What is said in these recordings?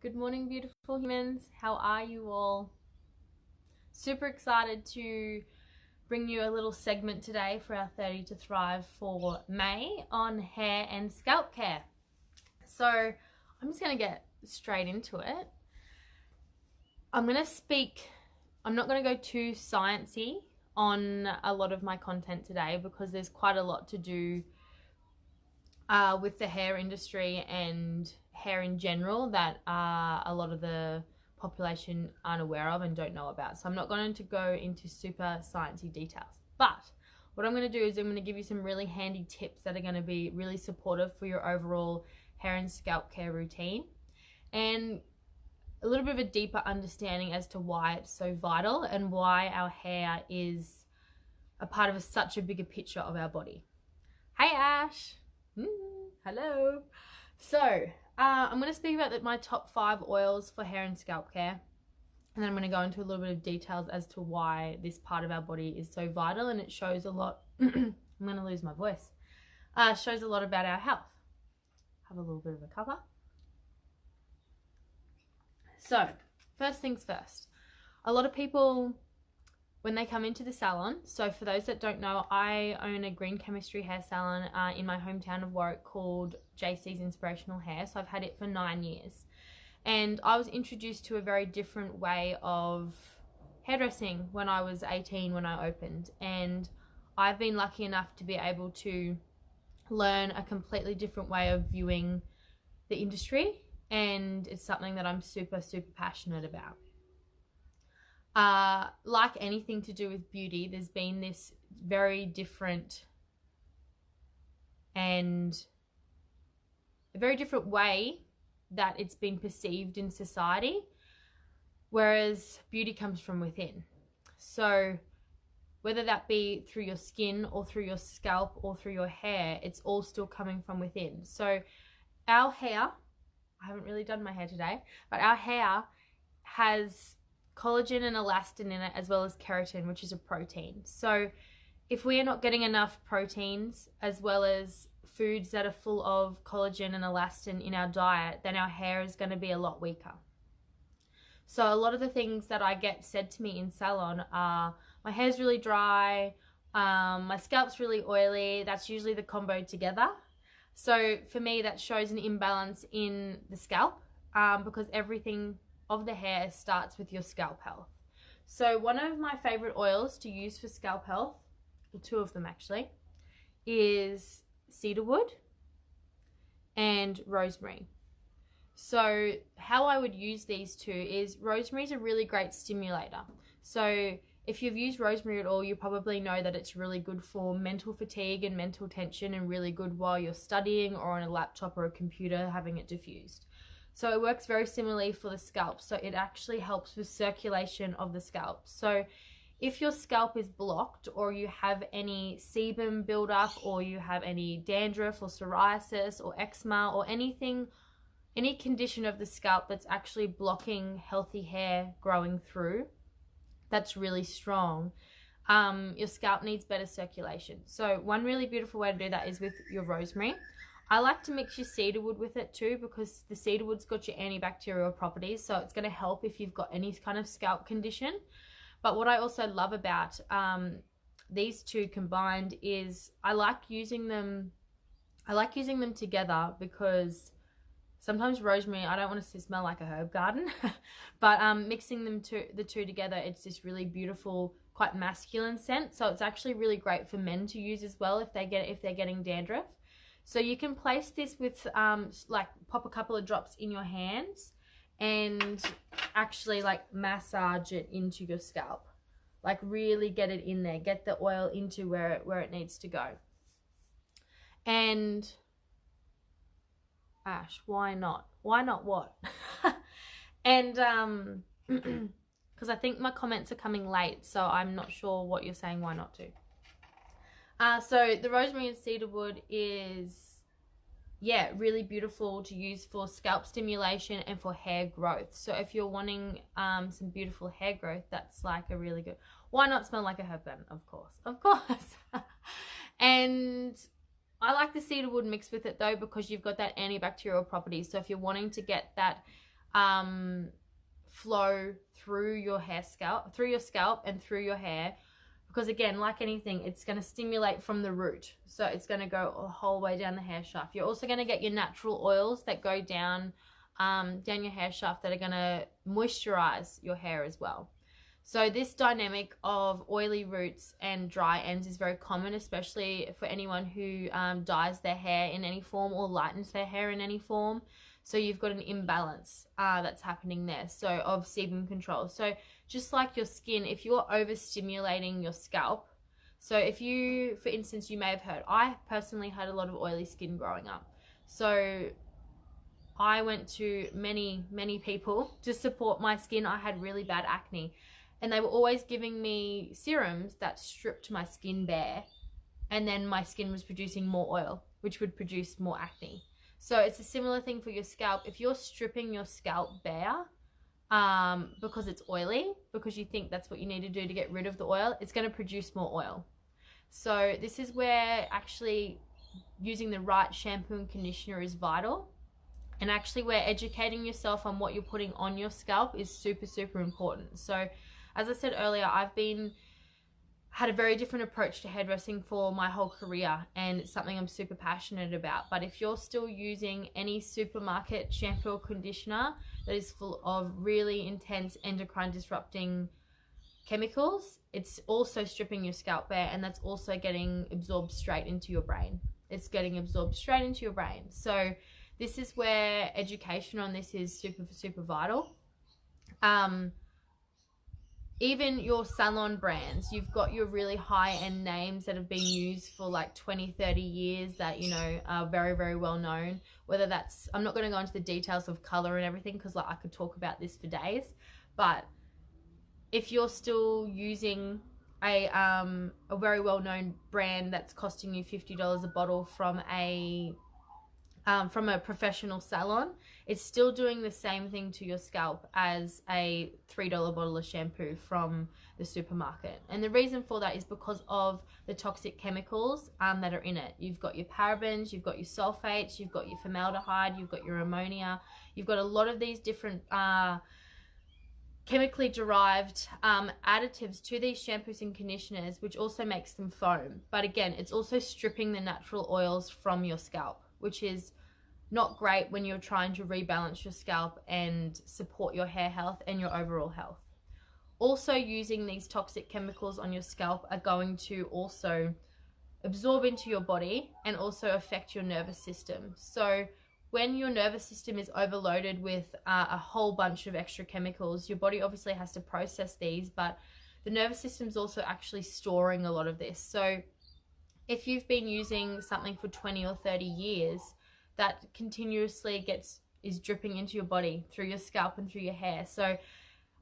Good morning, beautiful humans. How are you all? Super excited to bring you a little segment today for our 30 to Thrive for May on hair and scalp care. So I'm just going to get straight into it. I'm not going to go too sciencey on a lot of my content today because there's quite a lot to do with the hair industry and hair in general that a lot of the population aren't aware of and don't know about. So I'm not going to go into super sciencey details. But what I'm going to do is I'm going to give you some really handy tips that are going to be really supportive for your overall hair and scalp care routine, and a little bit of a deeper understanding as to why it's so vital and why our hair is a part of such a bigger picture of our body. Hey Ash! Hello. So I'm going to speak about my top 5 oils for hair and scalp care, and then I'm going to go into a little bit of details as to why this part of our body is so vital, and it shows a lot. I'm going to lose my voice. Shows a lot about our health. Have a little bit of a cover. So first things first, a lot of people, when they come into the salon, so for those that don't know, I own a green chemistry hair salon in my hometown of Warwick called JC's Inspirational Hair. So I've had it for 9 years. And I was introduced to a very different way of hairdressing when I was 18 when I opened. And I've been lucky enough to be able to learn a completely different way of viewing the industry. And it's something that I'm super, super passionate about. Like anything to do with beauty, there's been this very different and a very different way that it's been perceived in society, whereas beauty comes from within. So whether that be through your skin or through your scalp or through your hair, it's all still coming from within. So our hair, I haven't really done my hair today, but our hair has collagen and elastin in it, as well as keratin, which is a protein. So if we are not getting enough proteins as well as foods that are full of collagen and elastin in our diet, then our hair is going to be a lot weaker. So a lot of the things that I get said to me in salon are, my hair's really dry, my scalp's really oily. That's usually the combo together. So for me, that shows an imbalance in the scalp, because everything of the hair starts with your scalp health. So one of my favorite oils to use for scalp health, well, 2 of them actually, is cedarwood and rosemary. So how I would use these 2 is, rosemary is a really great stimulator. So if you've used rosemary at all, you probably know that it's really good for mental fatigue and mental tension, and really good while you're studying or on a laptop or a computer having it diffused. So it works very similarly for the scalp. So it actually helps with circulation of the scalp. So if your scalp is blocked, or you have any sebum buildup, or you have any dandruff or psoriasis or eczema or anything, any condition of the scalp that's actually blocking healthy hair growing through, that's really strong, your scalp needs better circulation. So one really beautiful way to do that is with your rosemary. I like to mix your cedarwood with it too, because the cedarwood's got your antibacterial properties, so it's going to help if you've got any kind of scalp condition. But what I also love about these 2 combined is I like using them together, because sometimes rosemary, I don't want it to smell like a herb garden, but mixing the two together, it's this really beautiful, quite masculine scent. So it's actually really great for men to use as well if they're getting dandruff. So you can place this with like pop a couple of drops in your hands and actually like massage it into your scalp, like really get it in there, get the oil into where it needs to go. And Ash, why not what? And because I think my comments are coming late, so I'm not sure what you're saying why not to. So the rosemary and cedarwood is, yeah, really beautiful to use for scalp stimulation and for hair growth. So if you're wanting some beautiful hair growth, that's like a really good, why not smell like a herb garden? Of course. And I like the cedarwood mixed with it though, because you've got that antibacterial property. So if you're wanting to get that flow through your scalp and through your hair, because again, like anything, it's going to stimulate from the root, so it's going to go a whole way down the hair shaft. You're also going to get your natural oils that go down your hair shaft that are going to moisturize your hair as well. So this dynamic of oily roots and dry ends is very common, especially for anyone who dyes their hair in any form or lightens their hair in any form. So you've got an imbalance that's happening there, so of sebum control. So just like your skin, if you're overstimulating your scalp, so if you, for instance, you may have heard, I personally had a lot of oily skin growing up. So I went to many people to support my skin. I had really bad acne, and they were always giving me serums that stripped my skin bare, and then my skin was producing more oil, which would produce more acne. So it's a similar thing for your scalp. If you're stripping your scalp bare because it's oily, because you think that's what you need to do to get rid of the oil, it's going to produce more oil. So this is where actually using the right shampoo and conditioner is vital. And actually where educating yourself on what you're putting on your scalp is super important. So as I said earlier, I've had a very different approach to hairdressing for my whole career, and it's something I'm super passionate about. But if you're still using any supermarket shampoo or conditioner that is full of really intense endocrine disrupting chemicals, it's also stripping your scalp bare, and that's also getting absorbed straight into your brain. It's getting absorbed straight into your brain. So this is where education on this is super vital. Even your salon brands, you've got your really high-end names that have been used for like 20-30 years that, you know, are very well known. Whether that's, I'm not going to go into the details of color and everything, because like I could talk about this for days. But if you're still using a very well-known brand that's costing you $50 a bottle from a professional salon, it's still doing the same thing to your scalp as a $3 bottle of shampoo from the supermarket. And the reason for that is because of the toxic chemicals that are in it. You've got your parabens, you've got your sulfates, you've got your formaldehyde, you've got your ammonia, you've got a lot of these different chemically derived additives to these shampoos and conditioners, which also makes them foam. But again, it's also stripping the natural oils from your scalp, which is not great when you're trying to rebalance your scalp and support your hair health and your overall health. Also, using these toxic chemicals on your scalp are going to also absorb into your body and also affect your nervous system. So when your nervous system is overloaded with a whole bunch of extra chemicals, your body obviously has to process these, but the nervous system is also actually storing a lot of this. So if you've been using something for 20 or 30 years, that continuously is dripping into your body through your scalp and through your hair. So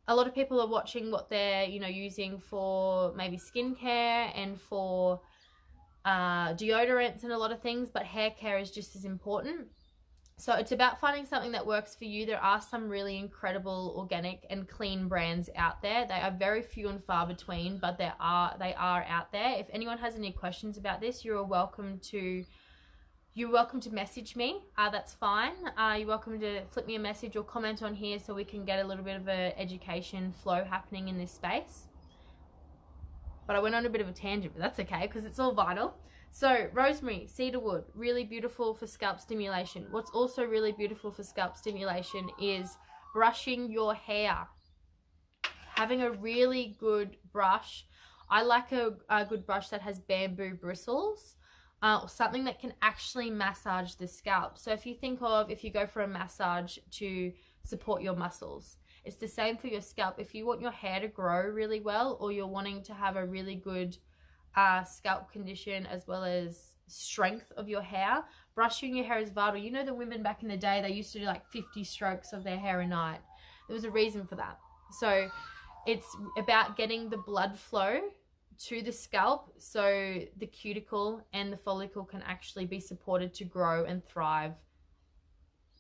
a lot of people are watching what they're, you know, using for maybe skincare and for deodorants and a lot of things, but hair care is just as important. So it's about finding something that works for you. There are some really incredible organic and clean brands out there. They are very few and far between, but they are out there. If anyone has any questions about this, you're welcome to message me. That's fine. You're welcome to flip me a message or comment on here so we can get a little bit of an education flow happening in this space. But I went on a bit of a tangent, but that's okay because it's all vital. So rosemary, cedarwood, really beautiful for scalp stimulation. What's also really beautiful for scalp stimulation is brushing your hair. Having a really good brush. I like a good brush that has bamboo bristles. Something that can actually massage the scalp. So if you go for a massage to support your muscles, it's the same for your scalp. If you want your hair to grow really well, or you're wanting to have a really good scalp condition as well as strength of your hair, brushing your hair is vital. You know, the women back in the day, they used to do like 50 strokes of their hair a night. There was a reason for that. So it's about getting the blood flow to the scalp so the cuticle and the follicle can actually be supported to grow and thrive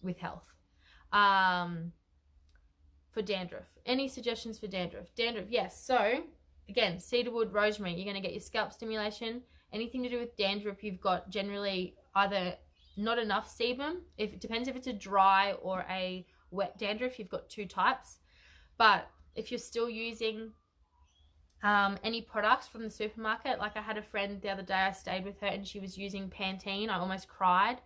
with health. For dandruff, any suggestions for dandruff? Yes. So again, cedarwood, rosemary, you're going to get your scalp stimulation. Anything to do with dandruff, you've got generally either not enough sebum, it depends if it's a dry or a wet dandruff, you've got 2 types. But if you're still using any products from the supermarket, like I had a friend the other day, I stayed with her and she was using Pantene. I almost cried.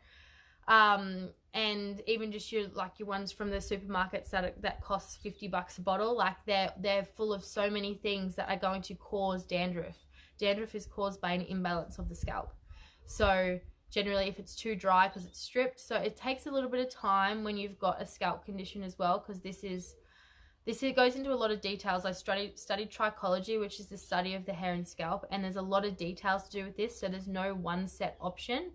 And even just your ones from the supermarkets that costs $50 a bottle, like they're full of so many things that are going to cause dandruff. Dandruff is caused by an imbalance of the scalp. So generally, if it's too dry because it's stripped, so it takes a little bit of time when you've got a scalp condition as well, because this goes into a lot of details. I studied trichology, which is the study of the hair and scalp, and there's a lot of details to do with this. So there's no one set option.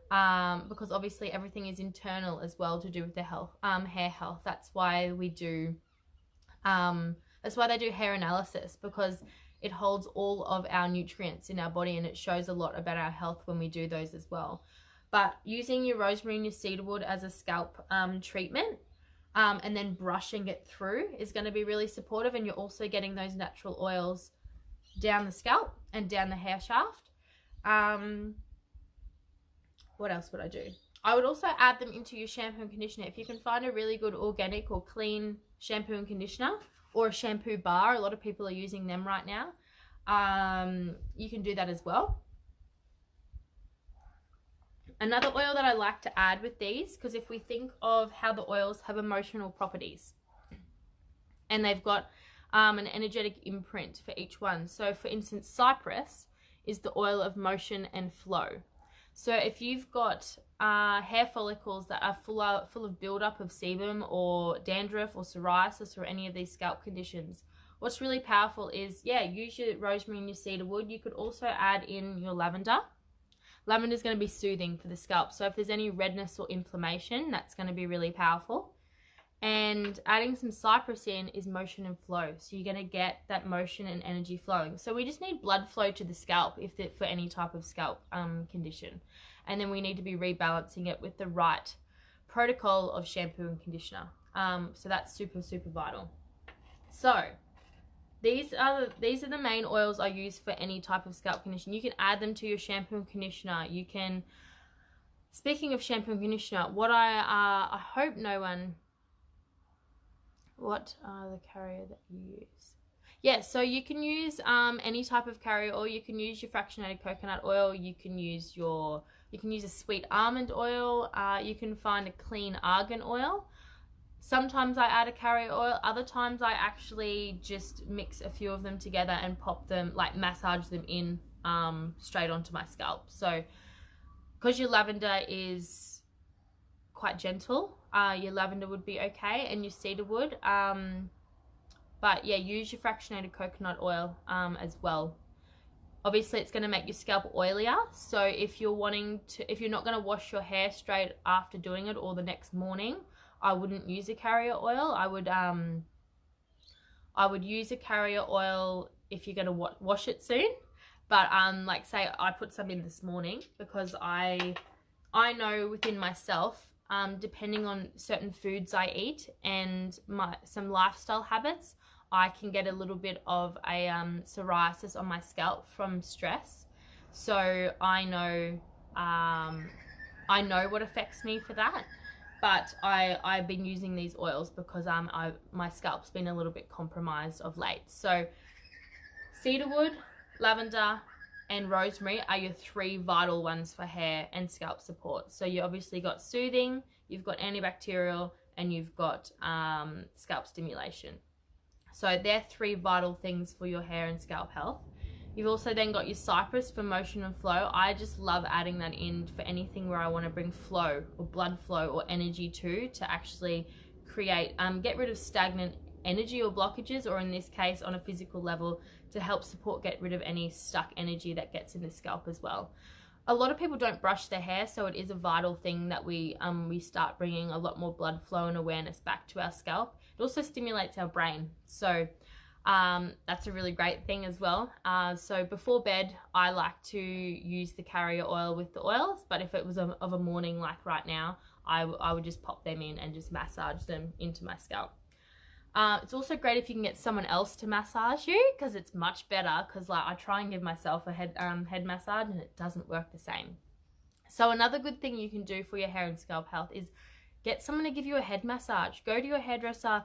Because obviously everything is internal as well to do with the health, hair health. That's why we do, that's why they do hair analysis, because it holds all of our nutrients in our body and it shows a lot about our health when we do those as well. But using your rosemary and your cedarwood as a scalp treatment, and then brushing it through is going to be really supportive, and you're also getting those natural oils down the scalp and down the hair shaft. What else would I do? I would also add them into your shampoo and conditioner. If you can find a really good organic or clean shampoo and conditioner, or a shampoo bar, a lot of people are using them right now. You can do that as well. Another oil that I like to add with these, because if we think of how the oils have emotional properties, and they've got an energetic imprint for each one. So for instance, cypress is the oil of motion and flow. So if you've got hair follicles that are full of buildup of sebum or dandruff or psoriasis or any of these scalp conditions, what's really powerful is, use your rosemary and your cedarwood. You could also add in your lavender. Lavender is going to be soothing for the scalp. So if there's any redness or inflammation, that's going to be really powerful. And adding some cypress in is motion and flow. So you're going to get that motion and energy flowing. So we just need blood flow to the scalp for any type of scalp condition. And then we need to be rebalancing it with the right protocol of shampoo and conditioner. So that's super, super vital. So these are the main oils I use for any type of scalp condition. You can add them to your shampoo and conditioner. You can, speaking of shampoo and conditioner, I hope no one... What are the carrier that you use? So you can use any type of carrier oil. You can use your fractionated coconut oil. You can use a sweet almond oil. You can find a clean argan oil. Sometimes I add a carrier oil. Other times I actually just mix a few of them together and pop them, massage them in straight onto my scalp. So because your lavender is quite gentle, your lavender would be okay, and your cedarwood. But use your fractionated coconut oil as well. Obviously it's going to make your scalp oilier, so if you're not going to wash your hair straight after doing it or the next morning, I wouldn't use a carrier oil. I would use a carrier oil if you're going to wash it soon. But say I put some in this morning, because I know within myself, depending on certain foods I eat and some lifestyle habits, I can get a little bit of a psoriasis on my scalp from stress. So I know what affects me for that. But I've been using these oils because my scalp's been a little bit compromised of late. So cedarwood, lavender, and rosemary are your 3 vital ones for hair and scalp support. So you obviously got soothing, you've got antibacterial, and you've got scalp stimulation. So they're 3 vital things for your hair and scalp health. You've also then got your cypress for motion and flow. I just love adding that in for anything where I want to bring flow or blood flow or energy to actually create, get rid of stagnant energy or blockages, or in this case on a physical level, to help support get rid of any stuck energy that gets in the scalp as well. A lot of people don't brush their hair, so it is a vital thing that we start bringing a lot more blood flow and awareness back to our scalp. It also stimulates our brain, so that's a really great thing as well. So before bed, I like to use the carrier oil with the oils, but if it was of a morning like right now, I would just pop them in and just massage them into my scalp. It's also great if you can get someone else to massage you, because it's much better, because I try and give myself a head massage and it doesn't work the same. So another good thing you can do for your hair and scalp health is Get someone to give you a head massage. Go to your hairdresser,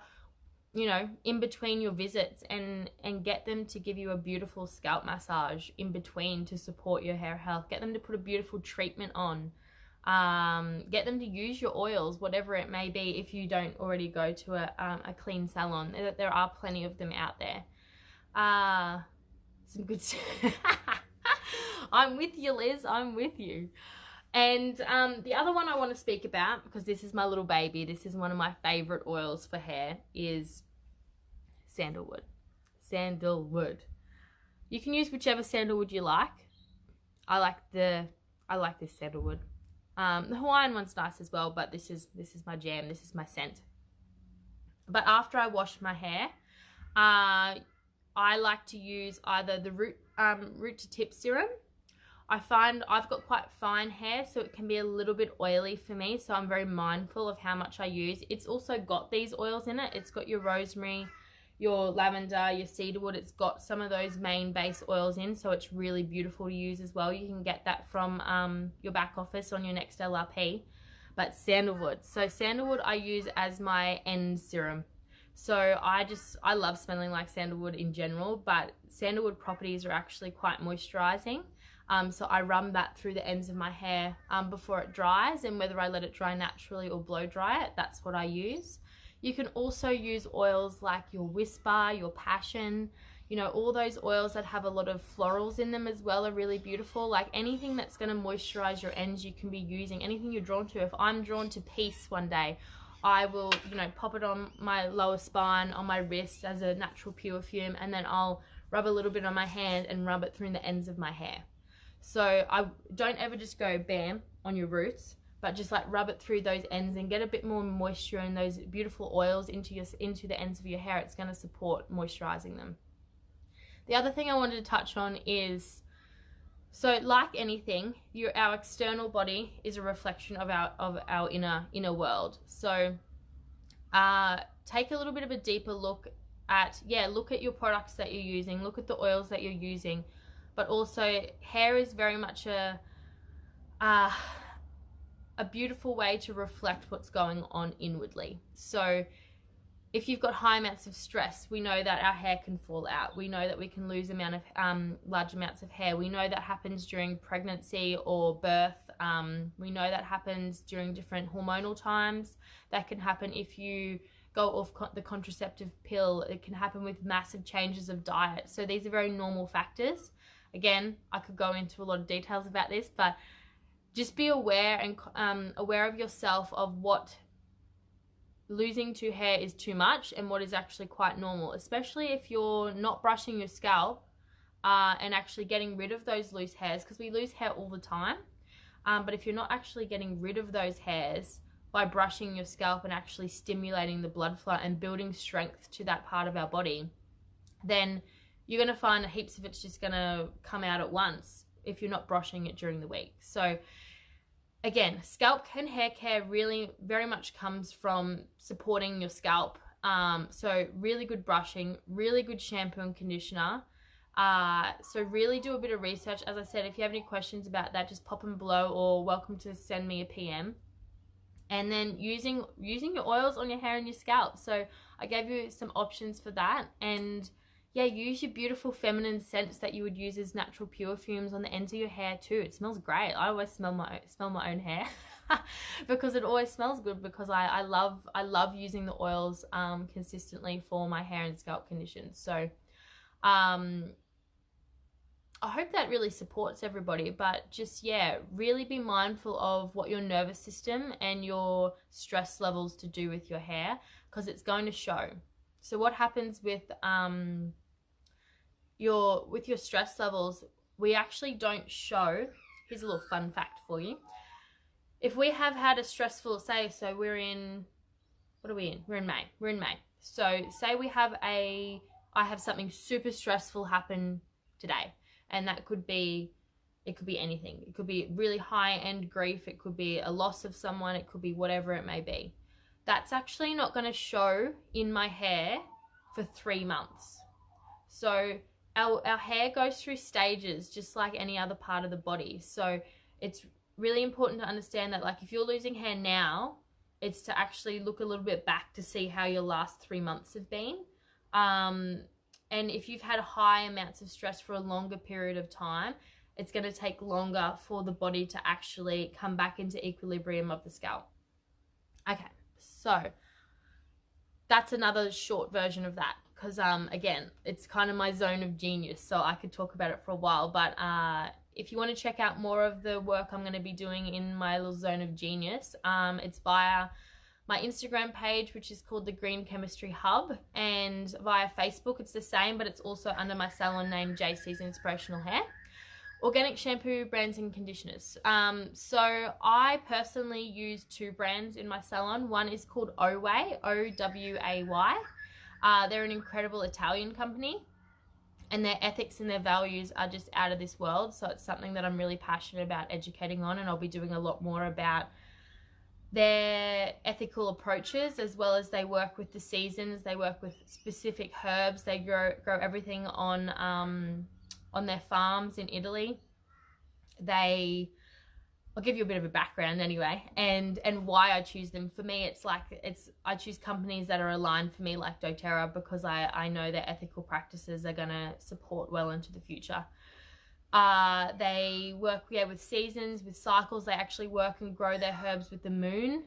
you know, in between your visits, and get them to give you a beautiful scalp massage in between to support your hair health. Get them to put a beautiful treatment on. Get them to use your oils, whatever it may be, if you don't already go to a clean salon. There are plenty of them out there. Some good I'm with you, Liz. I'm with you. And the other one I want to speak about, because this is my little baby, this is one of my favorite oils for hair, is sandalwood. Sandalwood. You can use whichever sandalwood you like. I like this sandalwood. The Hawaiian one's nice as well, but this is my jam. This is my scent. But after I wash my hair, I like to use either the root to tip serum. I find I've got quite fine hair, so it can be a little bit oily for me, so I'm very mindful of how much I use. It's also got these oils in it. It's got your rosemary, your lavender, your cedarwood. It's got some of those main base oils in, so it's really beautiful to use as well. You can get that from your back office on your next LRP. But sandalwood. So sandalwood I use as my end serum. So I love smelling like sandalwood in general, but sandalwood properties are actually quite moisturizing. So I run that through the ends of my hair before it dries, and whether I let it dry naturally or blow dry it, that's what I use. You can also use oils like your Whisper, your Passion, you know, all those oils that have a lot of florals in them as well are really beautiful. Like anything that's going to moisturize your ends, you can be using anything you're drawn to. If I'm drawn to peace one day, I will, you know, pop it on my lower spine, on my wrist as a natural perfume, and then I'll rub a little bit on my hand and rub it through the ends of my hair. So I don't ever just go bam on your roots, but just like rub it through those ends and get a bit more moisture and those beautiful oils into the ends of your hair. It's going to support moisturizing them. The other thing I wanted to touch on is, so like anything, our external body is a reflection of our inner world. So take a little bit of a deeper look at your products that you're using, look at the oils that you're using. But also, hair is very much a beautiful way to reflect what's going on inwardly. So if you've got high amounts of stress, we know that our hair can fall out. We know that we can lose large amounts of hair. We know that happens during pregnancy or birth. We know that happens during different hormonal times. That can happen if you go off the contraceptive pill. It can happen with massive changes of diet. So these are very normal factors. Again, I could go into a lot of details about this, but just be aware and aware of yourself of what losing to hair is too much and what is actually quite normal, especially if you're not brushing your scalp and actually getting rid of those loose hairs, because we lose hair all the time. But if you're not actually getting rid of those hairs by brushing your scalp and actually stimulating the blood flow and building strength to that part of our body, then you're going to find that heaps of it's just going to come out at once if you're not brushing it during the week. So again, scalp and hair care really very much comes from supporting your scalp. So really good brushing, really good shampoo and conditioner. So really do a bit of research. As I said, if you have any questions about that, just pop them below, or welcome to send me a PM. And then using your oils on your hair and your scalp. So I gave you some options for that. And yeah, use your beautiful feminine scents that you would use as natural perfumes on the ends of your hair too. It smells great. I always smell my own hair because it always smells good, because I love using the oils consistently for my hair and scalp conditions. So I hope that really supports everybody, but just, yeah, really be mindful of what your nervous system and your stress levels to do with your hair, because it's going to show. So what happens with your stress levels, we actually don't show. Here's a little fun fact for you. If we have had a stressful, so we're in, what are we in? We're in May. So say I have something super stressful happen today, and that could be, it could be anything. It could be really high-end grief. It could be a loss of someone. It could be whatever it may be. That's actually not going to show in my hair for 3 months. So our hair goes through stages just like any other part of the body. So it's really important to understand that, like, if you're losing hair now, It's to actually look a little bit back to see how your last 3 months have been. And if you've had high amounts of stress for a longer period of time, it's going to take longer for the body to actually come back into equilibrium of the scalp. Okay, so that's another short version of that, because again, it's kind of my zone of genius, so I could talk about it for a while. But if you want to check out more of the work I'm going to be doing in my little zone of genius, it's via my Instagram page, which is called the Green Chemistry Hub, and via Facebook it's the same, but it's also under my salon name, JC's Inspirational Hair. Organic shampoo, brands and conditioners. So I personally use 2 brands in my salon. One is called Oway, O-W-A-Y. They're an incredible Italian company, and their ethics and their values are just out of this world. So it's something that I'm really passionate about educating on, and I'll be doing a lot more about their ethical approaches, as well as they work with the seasons, they work with specific herbs, they grow everything on their farms in Italy. I'll give you a bit of a background anyway, and why I choose them. For me, I choose companies that are aligned for me, like doTERRA, because I know their ethical practices are gonna support well into the future. They work with seasons, with cycles. They actually work and grow their herbs with the moon.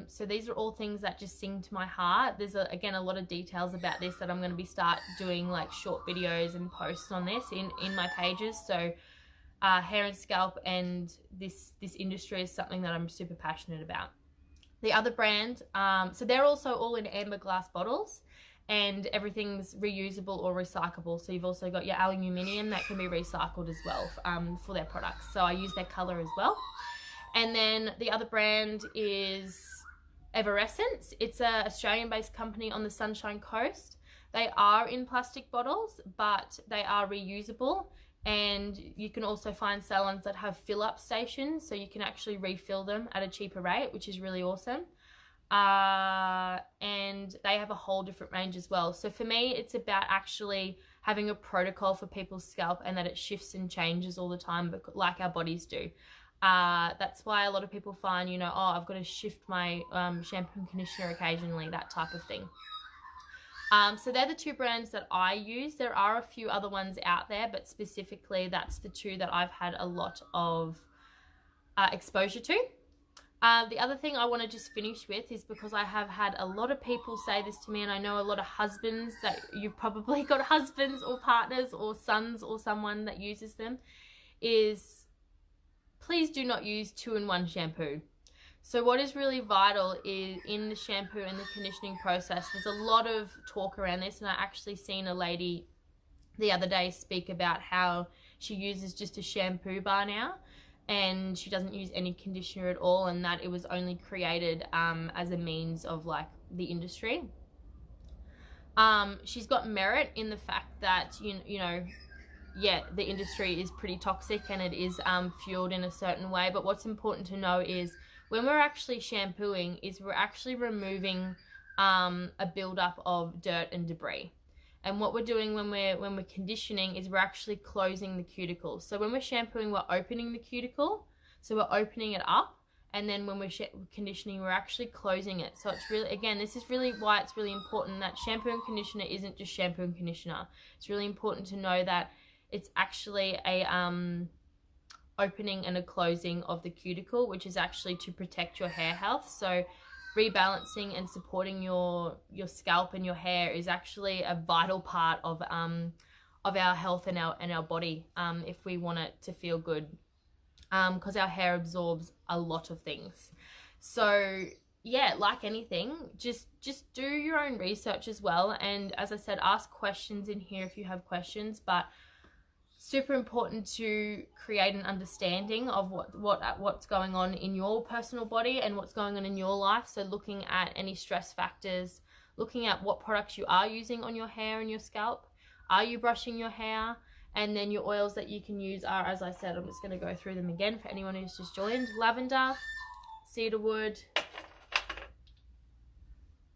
So these are all things that just sing to my heart. There's again a lot of details about this that I'm going to be start doing, like short videos and posts on this in my pages. So hair and scalp and this industry is something that I'm super passionate about. The other brand, so they're also all in amber glass bottles, and everything's reusable or recyclable. So you've also got your aluminium that can be recycled as well for their products. So I use their color as well. And then the other brand is Everessence. It's an Australian-based company on the Sunshine Coast. They are in plastic bottles, but they are reusable. And you can also find salons that have fill-up stations, so you can actually refill them at a cheaper rate, which is really awesome. And they have a whole different range as well. So for me, it's about actually having a protocol for people's scalp, and that it shifts and changes all the time, like our bodies do. That's why a lot of people find, oh, I've got to shift my shampoo and conditioner occasionally, that type of thing. So they're the 2 brands that I use. There are a few other ones out there, but specifically that's the 2 that I've had a lot of exposure to. The other thing I want to just finish with is, because I have had a lot of people say this to me, and I know a lot of husbands, that you've probably got husbands or partners or sons or someone that uses them, is please do not use 2-in-1 shampoo. So what is really vital is, in the shampoo and the conditioning process, there's a lot of talk around this, and I actually seen a lady the other day speak about how she uses just a shampoo bar now, and she doesn't use any conditioner at all, and that it was only created as a means of like the industry. She's got merit in the fact that the industry is pretty toxic, and it is fueled in a certain way. But what's important to know is, when we're actually shampooing, is we're actually removing a buildup of dirt and debris. And what we're doing when we're conditioning is we're actually closing the cuticle. So when we're shampooing, we're opening the cuticle. So we're opening it up. And then when we're conditioning, we're actually closing it. So it's really, again, this is really why it's really important that shampoo and conditioner isn't just shampoo and conditioner. It's really important to know that it's actually a opening and a closing of the cuticle, which is actually to protect your hair health. So rebalancing and supporting your scalp and your hair is actually a vital part of our health and our body, if we want it to feel good, because our hair absorbs a lot of things. So yeah, like anything, just do your own research as well, and as I said, ask questions in here if you have questions. But super important to create an understanding of what's going on in your personal body and what's going on in your life. So looking at any stress factors, looking at what products you are using on your hair and your scalp. Are you brushing your hair? And then your oils that you can use are, as I said, I'm just going to go through them again for anyone who's just joined: lavender, cedarwood,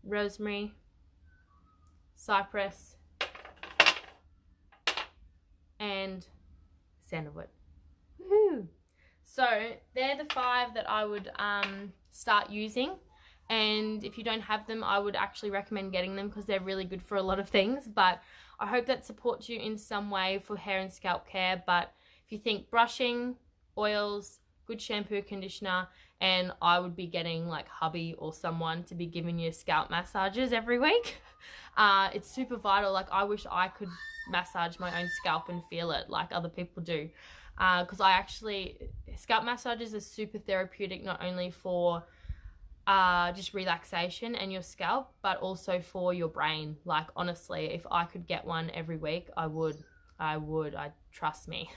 rosemary, cypress, and sandalwood. Woohoo! So they're the 5 that I would start using. And if you don't have them, I would actually recommend getting them because they're really good for a lot of things. But I hope that supports you in some way for hair and scalp care. But if you think brushing, oils, good shampoo, conditioner, and I would be getting like hubby or someone to be giving you scalp massages every week. It's super vital. Like, I wish I could massage my own scalp and feel it like other people do. Because scalp massages are super therapeutic, not only for just relaxation and your scalp, but also for your brain. Like, honestly, if I could get one every week, I would, trust me.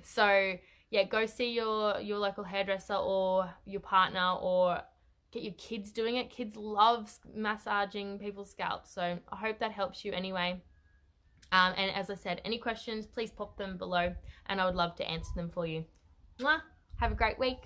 So yeah, go see your local hairdresser or your partner, or get your kids doing it. Kids love massaging people's scalps. So I hope that helps you anyway. And as I said, any questions, please pop them below and I would love to answer them for you. Mwah! Have a great week.